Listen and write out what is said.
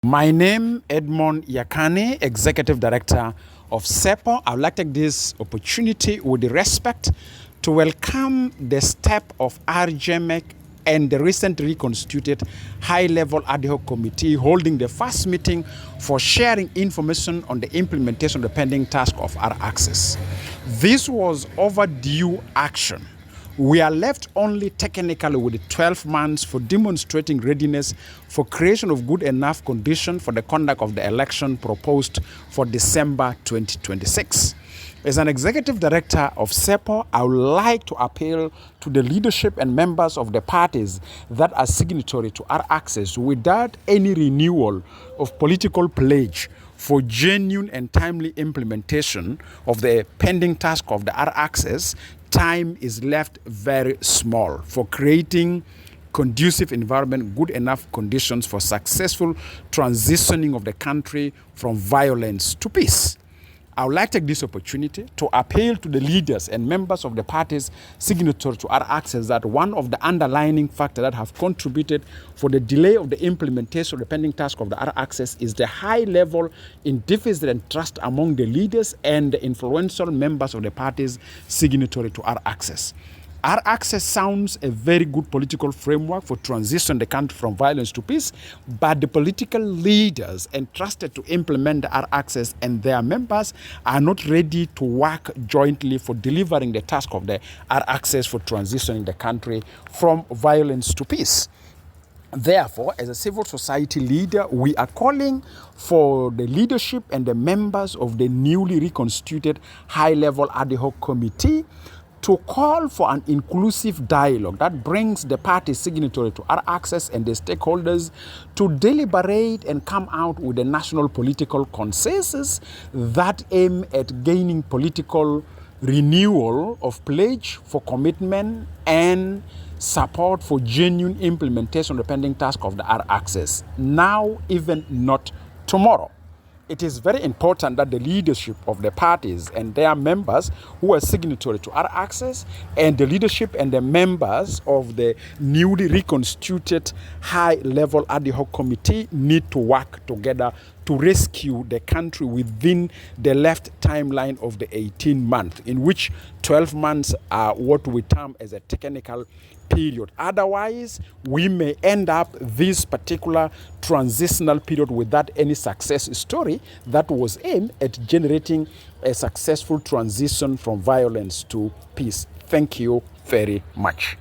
My name Edmund Yakani, Executive Director of CEPO. I would like to take this opportunity with respect to welcome the step of RGMEC and the recently reconstituted high-level ad hoc committee holding the first meeting for sharing information on the implementation of the pending task of R-Access. This was overdue action. We are left only technically with 12 months for demonstrating readiness for creation of good enough conditions for the conduct of the election proposed for December 2026. As an executive director of CEPO, I would like to appeal to the leadership and members of the parties that are signatory to R-Access without any renewal of political pledge for genuine and timely implementation of the pending task of the R-Access. Time is left very small for creating conducive environment, good enough conditions for successful transitioning of the country from violence to peace. I would like to take this opportunity to appeal to the leaders and members of the parties signatory to R-Access that one of the underlying factors that have contributed for the delay of the implementation of the pending task of the R-Access is the high level in deficit and trust among the leaders and the influential members of the parties signatory to R-Access. R-Access sounds a very good political framework for transitioning the country from violence to peace, but the political leaders entrusted to implement the R-Access and their members are not ready to work jointly for delivering the task of the R-Access for transitioning the country from violence to peace. Therefore, as a civil society leader, we are calling for the leadership and the members of the newly reconstituted high-level ad hoc committee to call for an inclusive dialogue that brings the party signatory to R-Access and the stakeholders to deliberate and come out with a national political consensus that aim at gaining political renewal of pledge for commitment and support for genuine implementation of the pending task of the R-Access, now even not tomorrow. It is very important that the leadership of the parties and their members who are signatory to R-Access and the leadership and the members of the newly reconstituted high-level ad hoc committee need to work together to rescue the country within the left timeline of the 18 months, in which 12 months are what we term as a technical period. Otherwise, we may end up this particular transitional period without any success story that was aimed at generating a successful transition from violence to peace. Thank you very much.